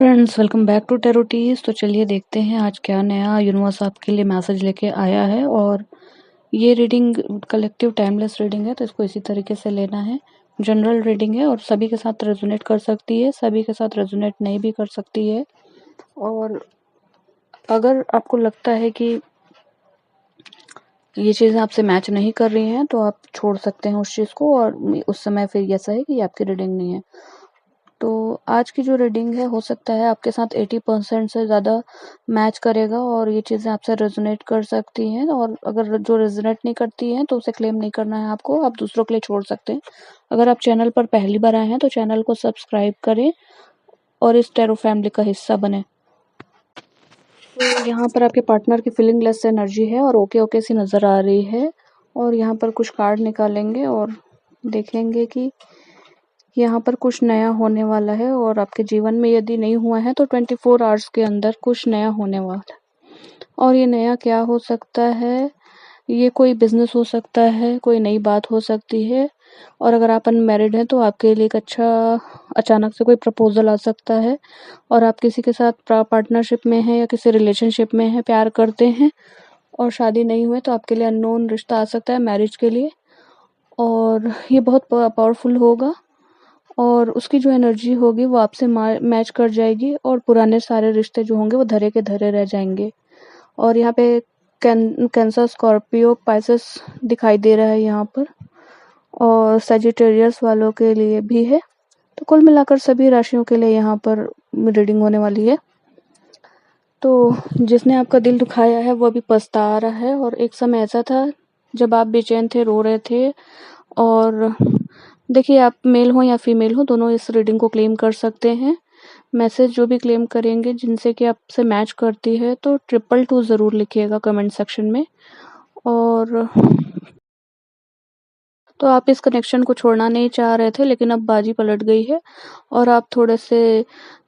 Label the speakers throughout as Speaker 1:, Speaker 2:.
Speaker 1: Friends, welcome back to टैरोटीज। तो चलिए देखते हैं आज क्या नया यूनिवर्स आपके लिए मैसेज लेके आया है। और ये रीडिंग कलेक्टिव टाइमलेस रीडिंग है, तो इसको इसी तरीके से लेना है। जनरल रीडिंग है और सभी के साथ रेजोनेट कर सकती है, सभी के साथ रेजोनेट नहीं भी कर सकती है। और अगर आपको लगता है कि ये चीज़ें आपसे मैच नहीं कर रही हैं तो आप छोड़ सकते हैं उस चीज़ को, और उस समय फिर ऐसा है कि ये आपकी रीडिंग नहीं है। तो आज की जो रीडिंग है, हो सकता है आपके साथ 80% से ज़्यादा मैच करेगा और ये चीज़ें आपसे रेजोनेट कर सकती हैं। और अगर जो रेजोनेट नहीं करती हैं तो उसे क्लेम नहीं करना है आपको, आप दूसरों के लिए छोड़ सकते हैं। अगर आप चैनल पर पहली बार आए हैं तो चैनल को सब्सक्राइब करें और इस टैरो फैमिली का हिस्सा बने। तो यहाँ पर आपके पार्टनर की फीलिंग लेस एनर्जी है और ओके ओके सी नज़र आ रही है। और यहाँ पर कुछ कार्ड निकालेंगे और देखेंगे कि यहाँ पर कुछ नया होने वाला है। और आपके जीवन में यदि नहीं हुआ है तो 24 आवर्स के अंदर कुछ नया होने वाला है। और ये नया क्या हो सकता है? ये कोई बिजनेस हो सकता है, कोई नई बात हो सकती है। और अगर आप अनमैरिड हैं तो आपके लिए एक अच्छा अचानक से कोई प्रपोजल आ सकता है। और आप किसी के साथ पार्टनरशिप में हैं या किसी रिलेशनशिप में हैं, प्यार करते हैं और शादी नहीं हुई तो आपके लिए अननोन रिश्ता आ सकता है मैरिज के लिए। और ये बहुत पावरफुल होगा और उसकी जो एनर्जी होगी वो आपसे मैच कर जाएगी और पुराने सारे रिश्ते जो होंगे वो धरे के धरे रह जाएंगे। और यहाँ पे कैंसर, स्कॉर्पियो, पाइसेस दिखाई दे रहा है यहाँ पर, और सेजिटेरियस वालों के लिए भी है। तो कुल मिलाकर सभी राशियों के लिए यहाँ पर रीडिंग होने वाली है। तो जिसने आपका दिल दुखाया है वो अभी पछता रहा है। और एक समय ऐसा था जब आप बेचैन थे, रो रहे थे। और देखिए, आप मेल हो या फीमेल हो, दोनों इस रीडिंग को क्लेम कर सकते हैं। मैसेज जो भी क्लेम करेंगे जिनसे कि आपसे मैच करती है तो 222 ज़रूर लिखिएगा कमेंट सेक्शन में। और तो आप इस कनेक्शन को छोड़ना नहीं चाह रहे थे, लेकिन अब बाजी पलट गई है और आप थोड़े से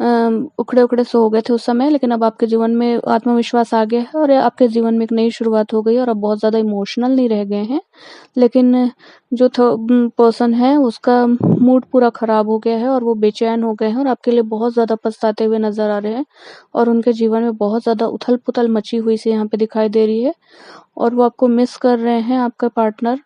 Speaker 1: उखड़े-उखड़े से हो गए थे उस समय, लेकिन अब आपके जीवन में आत्मविश्वास आ गया है और आपके जीवन में एक नई शुरुआत हो गई है और आप बहुत ज़्यादा इमोशनल नहीं रह गए हैं। लेकिन जो पर्सन है उसका मूड पूरा खराब हो गया है और वो बेचैन हो गए हैं और आपके लिए बहुत ज़्यादा पछताते हुए नज़र आ रहे हैं। और उनके जीवन में बहुत ज़्यादा उथल-पुथल मची हुई सी यहाँ पे दिखाई दे रही है और वो आपको मिस कर रहे हैं, आपका पार्टनर।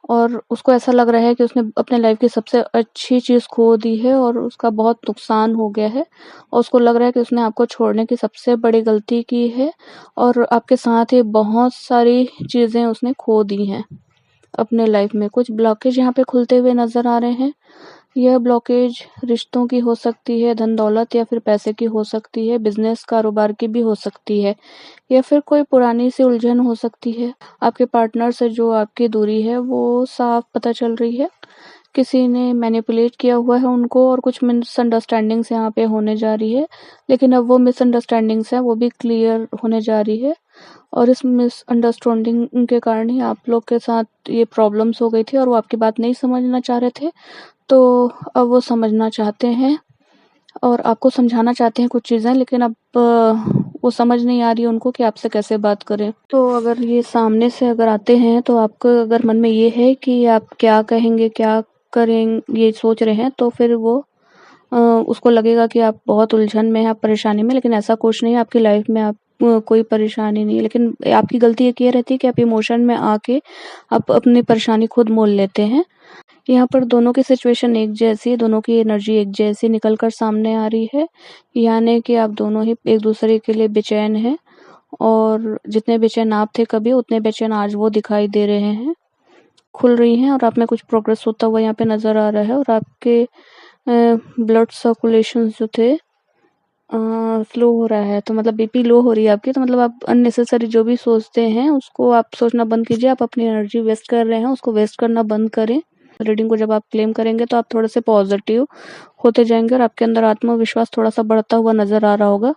Speaker 1: और उसको ऐसा लग रहा है कि उसने अपने लाइफ की सबसे अच्छी चीज़ खो दी है और उसका बहुत नुकसान हो गया है। और उसको लग रहा है कि उसने आपको छोड़ने की सबसे बड़ी गलती की है और आपके साथ ही बहुत सारी चीज़ें उसने खो दी हैं अपने लाइफ में। कुछ ब्लॉकेज यहाँ पे खुलते हुए नज़र आ रहे हैं। यह ब्लॉकेज रिश्तों की हो सकती है, धन दौलत या फिर पैसे की हो सकती है, बिजनेस कारोबार की भी हो सकती है, या फिर कोई पुरानी सी उलझन हो सकती है। आपके पार्टनर से जो आपकी दूरी है वो साफ पता चल रही है। किसी ने मैनिपुलेट किया हुआ है उनको और कुछ मिसअंडरस्टैंडिंग्स यहाँ पे होने जा रही है। लेकिन अब वो मिसअंडरस्टैंडिंग्स है वो भी क्लियर होने जा रही है। और इस मिसअंडरस्टैंडिंग के कारण ही आप लोग के साथ ये प्रॉब्लम्स हो गई थी और वो आपकी बात नहीं समझना चाह रहे थे। तो अब वो समझना चाहते हैं और आपको समझाना चाहते हैं कुछ चीज़ें, लेकिन अब वो समझ नहीं आ रही है उनको कि आपसे कैसे बात करें। तो अगर ये सामने से अगर आते हैं तो आपको अगर मन में ये है कि आप क्या कहेंगे, क्या करें, ये सोच रहे हैं, तो फिर वो उसको लगेगा कि आप बहुत उलझन में हैं, आप परेशानी में। लेकिन ऐसा कुछ नहीं है आपकी लाइफ में, आप कोई परेशानी नहीं है। लेकिन आपकी गलती एक ये रहती है कि आप इमोशन में आके आप अपनी परेशानी खुद मोल लेते हैं। यहाँ पर दोनों की सिचुएशन एक जैसी है, दोनों की एनर्जी एक जैसी निकल कर सामने आ रही है। यानी कि आप दोनों ही एक दूसरे के लिए बेचैन हैं और जितने बेचैन आप थे कभी, उतने बेचैन आज वो दिखाई दे रहे हैं, खुल रही हैं। और आप में कुछ प्रोग्रेस होता हुआ यहाँ पे नज़र आ रहा है। और आपके ब्लड सर्कुलेशन जो थे स्लो हो रहा है, तो मतलब बीपी लो हो रही है आपकी। तो मतलब आप अननेसेसरी जो भी सोचते हैं उसको आप सोचना बंद कीजिए। आप अपनी एनर्जी वेस्ट कर रहे हैं, उसको वेस्ट करना बंद करें। रीडिंग को जब आप क्लेम करेंगे तो आप थोड़े से पॉजिटिव होते जाएंगे और आपके अंदर आत्मविश्वास थोड़ा सा बढ़ता हुआ नजर आ रहा होगा।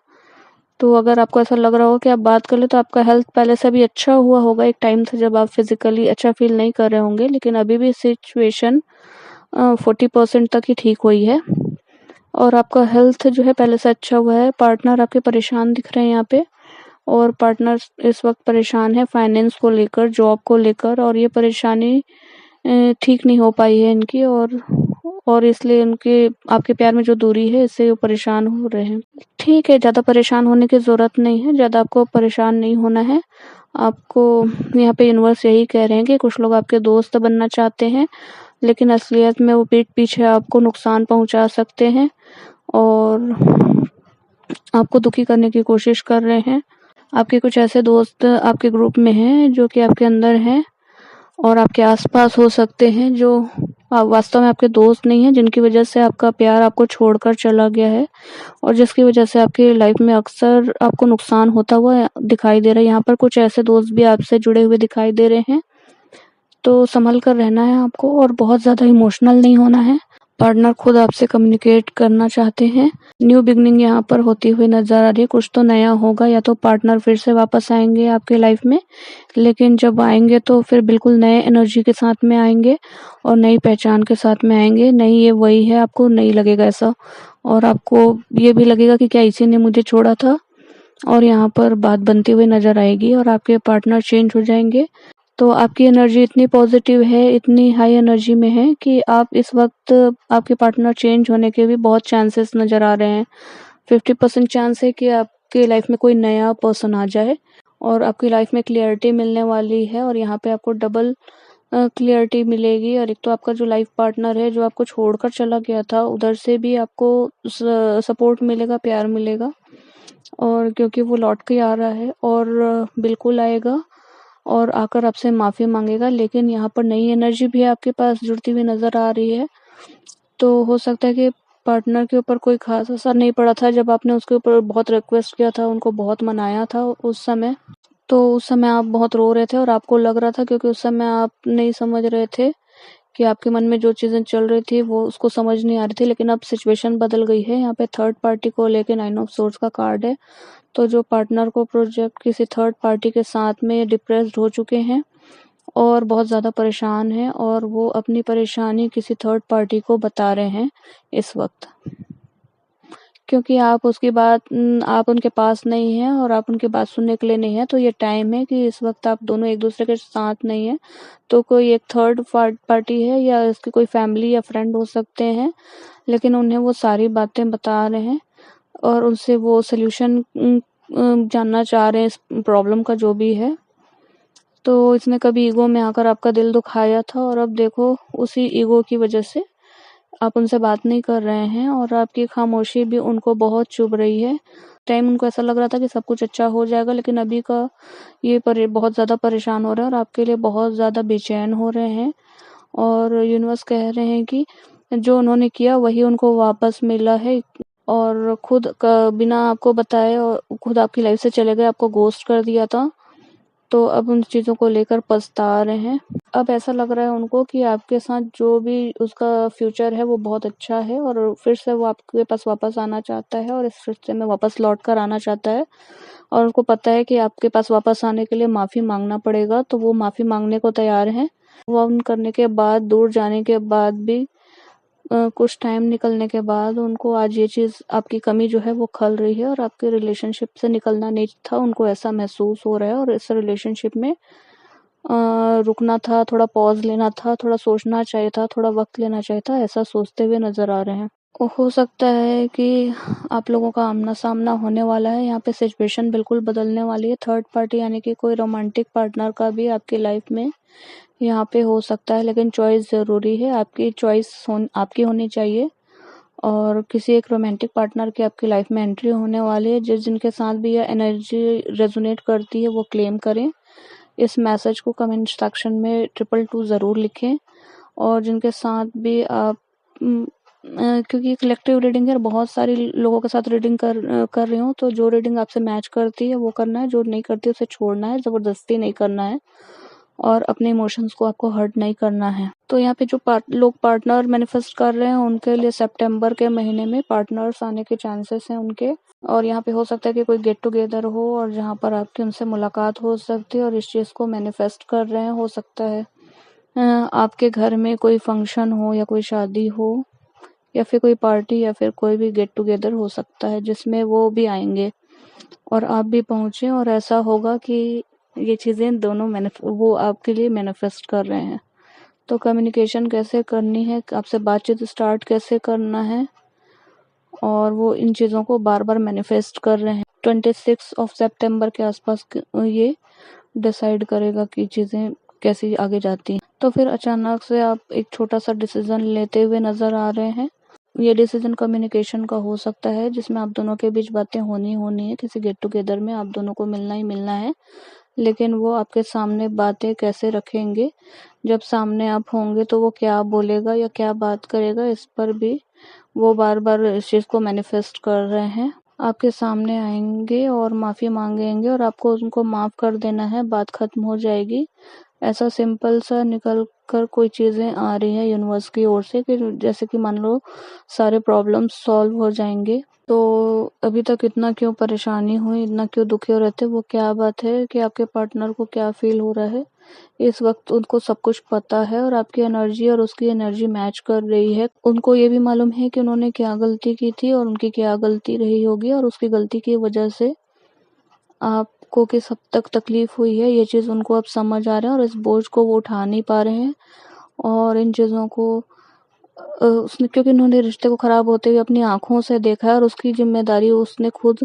Speaker 1: तो अगर आपको ऐसा लग रहा हो कि आप बात कर ले तो आपका हेल्थ पहले से भी अच्छा हुआ होगा। एक टाइम था जब आप फिजिकली अच्छा फील नहीं कर रहे होंगे, लेकिन अभी भी सिचुएशन 40% तक ही ठीक हुई है और आपका हेल्थ जो है पहले से अच्छा हुआ है। पार्टनर आपके परेशान दिख रहे हैं यहाँ पे, और पार्टनर इस वक्त परेशान है फाइनेंस को लेकर, जॉब को लेकर। और ये परेशानी ठीक नहीं हो पाई है इनकी। और और इसलिए उनके आपके प्यार में जो दूरी है इससे वो परेशान हो रहे हैं। ठीक है, ज़्यादा परेशान होने की ज़रूरत नहीं है, ज़्यादा आपको परेशान नहीं होना है। आपको यहाँ पे यूनिवर्स यही कह रहे हैं कि कुछ लोग आपके दोस्त बनना चाहते हैं, लेकिन असलियत में वो पीठ पीछे आपको नुकसान पहुँचा सकते हैं और आपको दुखी करने की कोशिश कर रहे हैं। आपके कुछ ऐसे दोस्त आपके ग्रुप में हैं जो कि आपके अंदर हैं और आपके आस-पास हो सकते हैं जो वास्तव में आपके दोस्त नहीं हैं, जिनकी वजह से आपका प्यार आपको छोड़कर चला गया है और जिसकी वजह से आपकी लाइफ में अक्सर आपको नुकसान होता हुआ दिखाई दे रहा है। यहाँ पर कुछ ऐसे दोस्त भी आपसे जुड़े हुए दिखाई दे रहे हैं, तो संभल कर रहना है आपको और बहुत ज़्यादा इमोशनल नहीं होना है। पार्टनर खुद आपसे कम्युनिकेट करना चाहते हैं। न्यू बिगनिंग यहाँ पर होती हुई नज़र आ रही है। कुछ तो नया होगा, या तो पार्टनर फिर से वापस आएँगे आपके लाइफ में, लेकिन जब आएँगे तो फिर बिल्कुल नए एनर्जी के साथ में आएँगे और नई पहचान के साथ में आएँगे। नहीं, ये वही है, आपको नहीं लगेगा ऐसा और आपको ये भी लगेगा कि क्या इसी ने मुझे छोड़ा था, और यहाँ पर बात बनती हुई नज़र आएगी और आपके पार्टनर चेंज हो जाएँगे। तो आपकी एनर्जी इतनी पॉजिटिव है, इतनी हाई एनर्जी में है कि आप इस वक़्त आपके पार्टनर चेंज होने के भी बहुत चांसेस नज़र आ रहे हैं। 50% चांस है कि आपकी लाइफ में कोई नया पर्सन आ जाए और आपकी लाइफ में क्लैरिटी मिलने वाली है और यहाँ पे आपको डबल क्लैरिटी मिलेगी। और एक तो आपका जो लाइफ पार्टनर है, जो आपको छोड़कर चला गया था, उधर से भी आपको सपोर्ट मिलेगा, प्यार मिलेगा, और क्योंकि वो लौट के आ रहा है और बिल्कुल आएगा और आकर आपसे माफ़ी माँगेगा। लेकिन यहाँ पर नई एनर्जी भी आपके पास जुड़ती हुई नज़र आ रही है। तो हो सकता है कि पार्टनर के ऊपर कोई ख़ास असर नहीं पड़ा था जब आपने उसके ऊपर बहुत रिक्वेस्ट किया था, उनको बहुत मनाया था उस समय। तो उस समय आप बहुत रो रहे थे और आपको लग रहा था, क्योंकि उस समय आप नहीं समझ रहे थे कि आपके मन में जो चीज़ें चल रही थी वो उसको समझ नहीं आ रही थी। लेकिन अब सिचुएशन बदल गई है। यहाँ पे थर्ड पार्टी को लेके 9 ऑफ सोर्ड्स का कार्ड है। तो जो पार्टनर को प्रोजेक्ट किसी थर्ड पार्टी के साथ में डिप्रेस्ड हो चुके हैं और बहुत ज़्यादा परेशान हैं और वो अपनी परेशानी किसी थर्ड पार्टी को बता रहे हैं इस वक्त, क्योंकि आप उसकी बात आप उनके पास नहीं हैं और आप उनकी बात सुनने के लिए नहीं हैं। तो ये टाइम है कि इस वक्त आप दोनों एक दूसरे के साथ नहीं हैं, तो कोई एक थर्ड पार्टी है या इसकी कोई फैमिली या फ्रेंड हो सकते हैं, लेकिन उन्हें वो सारी बातें बता रहे हैं और उनसे वो सोल्यूशन जानना चाह रहे हैं इस प्रॉब्लम का, जो भी है। तो इसने कभी ईगो में आकर आपका दिल दुखाया था और अब देखो उसी ईगो की वजह से आप उनसे बात नहीं कर रहे हैं और आपकी खामोशी भी उनको बहुत चुभ रही है। टाइम उनको ऐसा लग रहा था कि सब कुछ अच्छा हो जाएगा, लेकिन अभी का ये बहुत ज़्यादा परेशान हो रहे हैं और आपके लिए बहुत ज़्यादा बेचैन हो रहे हैं। और यूनिवर्स कह रहे हैं कि जो उन्होंने किया वही उनको वापस मिला है और खुद बिना आपको बताए और खुद आपकी लाइफ से चले गए, आपको घोस्ट कर दिया था। तो अब उन चीज़ों को लेकर पछता रहे हैं। अब ऐसा लग रहा है उनको कि आपके साथ जो भी उसका फ्यूचर है वो बहुत अच्छा है और फिर से वो आपके पास वापस आना चाहता है और इस रिश्ते में वापस लौट कर आना चाहता है। और उनको पता है कि आपके पास वापस आने के लिए माफ़ी मांगना पड़ेगा, तो वो माफ़ी मांगने को तैयार हैं। मूव ऑन करने के बाद, दूर जाने के बाद भी कुछ टाइम निकलने के बाद उनको आज ये चीज़, आपकी कमी जो है वो खल रही है और आपके रिलेशनशिप से निकलना नहीं था, उनको ऐसा महसूस हो रहा है और इस रिलेशनशिप में रुकना था, थोड़ा पॉज़ लेना था, थोड़ा सोचना चाहिए था, थोड़ा वक़्त लेना चाहिए था, ऐसा सोचते हुए नज़र आ रहे हैं। हो सकता है कि आप लोगों का आमना-सामना होने वाला है, यहाँ पे सिचुएशन बिल्कुल बदलने वाली है। थर्ड पार्टी यानी कि कोई रोमांटिक पार्टनर का भी आपकी लाइफ़ में यहाँ पे हो सकता है, लेकिन चॉइस ज़रूरी है, आपकी चॉइस आपकी होनी चाहिए। और किसी एक रोमांटिक पार्टनर की आपकी लाइफ़ में एंट्री होने वाली है, जिनके साथ भी यह एनर्जी रेज़ोनेट करती है वो क्लेम करें। इस मैसेज को कमेंट सेक्शन में 222 ज़रूर लिखें। और जिनके साथ भी आप क्योंकि कलेक्टिव रीडिंग है, बहुत सारे लोगों के साथ रीडिंग कर रही हूँ, तो जो रीडिंग आपसे मैच करती है वो करना है, जो नहीं करती उसे छोड़ना है, ज़बरदस्ती नहीं करना है और अपने इमोशंस को आपको हर्ट नहीं करना है। तो यहाँ पे जो लोग पार्टनर मैनिफेस्ट कर रहे हैं उनके लिए सितंबर के महीने में पार्टनर्स आने के चांसेस हैं उनके। और यहाँ पे हो सकता है कि कोई गेट टुगेदर हो और जहाँ पर आपकी उनसे मुलाकात हो सकती है और इस चीज़ को मैनिफेस्ट कर रहे हैं। हो सकता है आपके घर में कोई फंक्शन हो या कोई शादी हो या फिर कोई पार्टी या फिर कोई भी गेट टुगेदर हो सकता है जिसमें वो भी आएंगे और आप भी पहुँचे, और ऐसा होगा कि ये चीज़ें दोनों वो आपके लिए मैनिफेस्ट कर रहे हैं। तो कम्युनिकेशन कैसे करनी है, आपसे बातचीत स्टार्ट कैसे करना है, और वो इन चीज़ों को बार-बार मैनिफेस्ट कर रहे हैं। 26 ऑफ सितंबर के आसपास ये डिसाइड करेगा कि चीज़ें कैसी आगे जाती हैं। तो फिर अचानक से आप एक छोटा-सा डिसीज़न लेते हुए नज़र आ रहे हैं। ये डिसीज़न कम्युनिकेशन का हो सकता है, जिसमें आप दोनों के बीच बातें होनी है, किसी गेट टुगेदर में आप दोनों को मिलना ही मिलना है। लेकिन वो आपके सामने बातें कैसे रखेंगे, जब सामने आप होंगे तो वो क्या बोलेगा या क्या बात करेगा, इस पर भी वो बार-बार इस चीज़ को मैनिफेस्ट कर रहे हैं। आपके सामने आएँगे और माफ़ी माँगेंगे और आपको उनको माफ़ कर देना है, बात खत्म हो जाएगी। ऐसा सिंपल सा निकल कर कोई चीज़ें आ रही हैं यूनिवर्स की ओर से कि जैसे कि मान लो सारे प्रॉब्लम्स सॉल्व हो जाएँगे। तो अभी तक इतना क्यों परेशानी हुई, इतना क्यों दुखी हो रहे थे, वो क्या बात है कि आपके पार्टनर को क्या फ़ील हो रहा है, इस वक़्त उनको सब कुछ पता है और आपकी एनर्जी और उसकी एनर्जी मैच कर रही है। उनको ये भी मालूम है कि उन्होंने क्या गलती की थी और उनकी क्या गलती रही होगी और उसकी गलती की वजह से आपको किस हद तक तकलीफ़ हुई है, ये चीज़ उनको अब समझ आ रहा है और इस बोझ को वो उठा नहीं पा रहे हैं। और इन चीज़ों को उसने, क्योंकि उन्होंने रिश्ते को ख़राब होते हुए अपनी आँखों से देखा है और उसकी ज़िम्मेदारी उसने खुद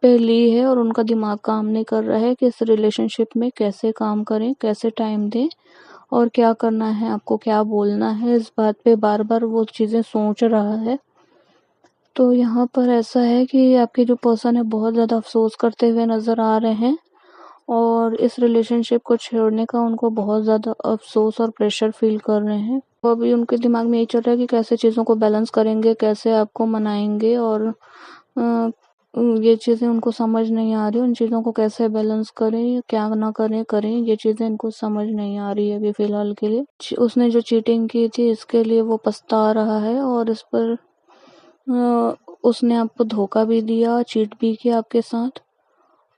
Speaker 1: पे ली है और उनका दिमाग काम नहीं कर रहा है कि इस रिलेशनशिप में कैसे काम करें, कैसे टाइम दें और क्या करना है, आपको क्या बोलना है, इस बात पे बार-बार वो चीज़ें सोच रहा है। तो यहाँ पर ऐसा है कि आपके जो पर्सन है बहुत ज़्यादा अफ़सोस करते हुए नज़र आ रहे हैं और इस रिलेशनशिप को छोड़ने का उनको बहुत ज़्यादा अफ़सोस और प्रेशर फ़ील कर रहे हैं। तो अभी उनके दिमाग में यही चल रहा है कि कैसे चीज़ों को बैलेंस करेंगे, कैसे आपको मनाएँगे और ये चीज़ें उनको समझ नहीं आ रही, उन चीज़ों को कैसे बैलेंस करें, क्या ना करें, ये चीज़ें इनको समझ नहीं आ रही है अभी फ़िलहाल के लिए। उसने जो चीटिंग की थी इसके लिए वो पछता रहा है और इस पर उसने आपको धोखा भी दिया, चीट भी किया आपके साथ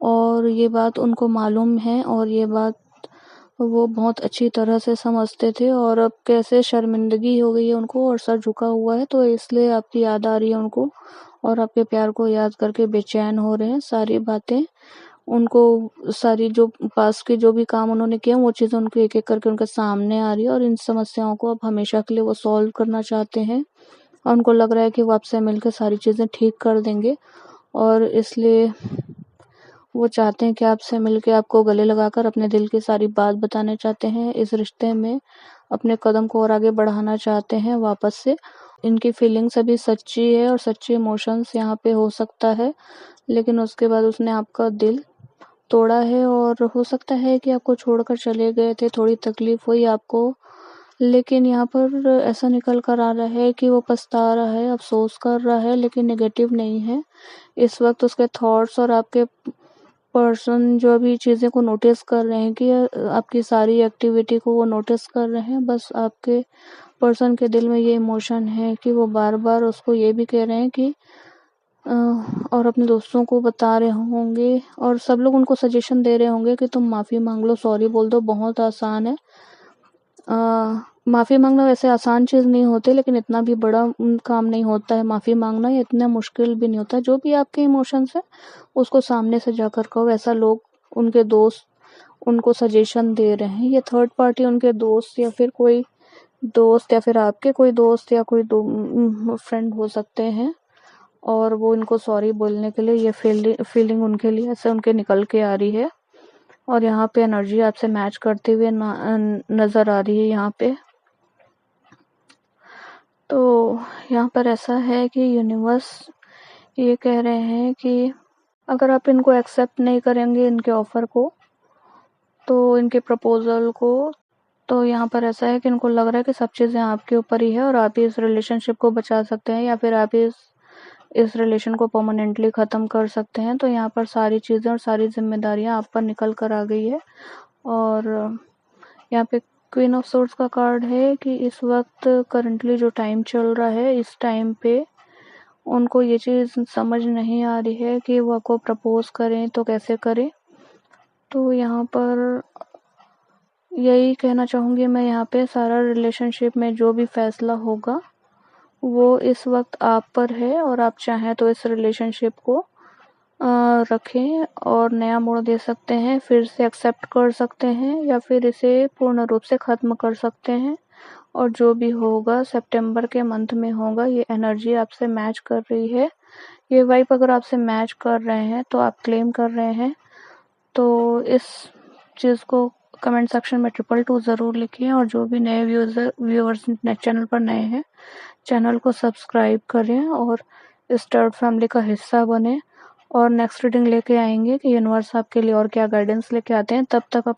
Speaker 1: और ये बात उनको मालूम है और ये बात वो बहुत अच्छी तरह से समझते थे और अब कैसे शर्मिंदगी हो गई है उनको और सर झुका हुआ है, तो इसलिए आपकी याद आ रही है उनको और आपके प्यार को याद करके बेचैन हो रहे हैं। सारी बातें उनको, सारी जो पास्ट के जो भी काम उन्होंने किए वो चीज़ें उनको एक-एक करके उनके सामने आ रही है और इन समस्याओं को अब हमेशा के लिए वो सॉल्व करना चाहते हैं और उनको लग रहा है कि वो आपसे मिलकर सारी चीज़ें ठीक कर देंगे और इसलिए वो चाहते हैं कि आपसे मिलके आपको गले लगाकर अपने दिल की सारी बात बताना चाहते हैं। इस रिश्ते में अपने कदम को और आगे बढ़ाना चाहते हैं वापस से। इनकी फीलिंग्स अभी सच्ची है और सच्चे इमोशंस यहाँ पे हो सकता है, लेकिन उसके बाद उसने आपका दिल तोड़ा है और हो सकता है कि आपको छोड़कर चले गए थे, थोड़ी तकलीफ हुई आपको, लेकिन यहाँ पर ऐसा निकल कर आ रहा है कि वो पछता रहा है, अफ़सोस कर रहा है, लेकिन नेगेटिव नहीं है। इस वक़्त उसके थॉट्स और आपके पर्सन जो अभी चीज़ें को नोटिस कर रहे हैं कि आपकी सारी एक्टिविटी को वो नोटिस कर रहे हैं। बस आपके पर्सन के दिल में ये इमोशन है कि वो बार-बार उसको ये भी कह रहे हैं कि और अपने दोस्तों को बता रहे होंगे और सब लोग उनको सजेशन दे रहे होंगे कि तुम माफ़ी माँग लो, सॉरी बोल दो, बहुत आसान है। माफ़ी माँगना वैसे आसान चीज़ नहीं होती, लेकिन इतना भी बड़ा काम नहीं होता है माफ़ी माँगना, या इतना मुश्किल भी नहीं होता। जो भी आपके इमोशंस हैं, उसको सामने से जाकर कहो। ऐसा लोग, उनके दोस्त उनको सजेशन दे रहे हैं। ये थर्ड पार्टी उनके दोस्त या फिर कोई दोस्त या फिर आपके कोई दोस्त या कोई फ्रेंड हो सकते हैं और वो इनको सॉरी बोलने के लिए, ये फीलिंग उनके लिए ऐसे उनके निकल के आ रही है और यहाँ पे एनर्जी आपसे मैच करते हुए नज़र आ रही है यहाँ पे। तो यहाँ पर ऐसा है कि यूनिवर्स ये कह रहे हैं कि अगर आप इनको एक्सेप्ट नहीं करेंगे, इनके ऑफ़र को, तो इनके प्रपोज़ल को, तो यहाँ पर ऐसा है कि इनको लग रहा है कि सब चीज़ें आपके ऊपर ही है और आप ही इस रिलेशनशिप को बचा सकते हैं या फिर आप ही इस रिलेशन को परमानेंटली ख़त्म कर सकते हैं। तो यहाँ पर सारी चीज़ें और सारी ज़िम्मेदारियाँ आप पर निकल कर आ गई है और यहाँ पे क्वीन ऑफ सोर्ड्स का कार्ड है कि इस वक्त करंटली जो टाइम चल रहा है, इस टाइम पे उनको ये चीज़ समझ नहीं आ रही है कि वो आपको प्रपोज करें तो कैसे करें। तो यहाँ पर यही कहना चाहूँगी मैं, यहाँ पे सारा रिलेशनशिप में जो भी फैसला होगा वो इस वक्त आप पर है और आप चाहें तो इस रिलेशनशिप को रखें और नया मोड़ दे सकते हैं, फिर से एक्सेप्ट कर सकते हैं या फिर इसे पूर्ण रूप से ख़त्म कर सकते हैं। और जो भी होगा सितंबर के मंथ में होगा। ये एनर्जी आपसे मैच कर रही है। ये वाइब अगर आपसे मैच कर रहे हैं तो आप क्लेम कर रहे हैं। तो इस चीज़ को कमेंट सेक्शन में 222 ज़रूर लिखिए। और जो भी नए व्यूअर्स चैनल पर नए हैं, चैनल को सब्सक्राइब करें और इस टर्ड फैमिली का हिस्सा बने। और नेक्स्ट रीडिंग लेके आएंगे कि यूनिवर्स आपके लिए और क्या गाइडेंस लेके आते हैं। तब तक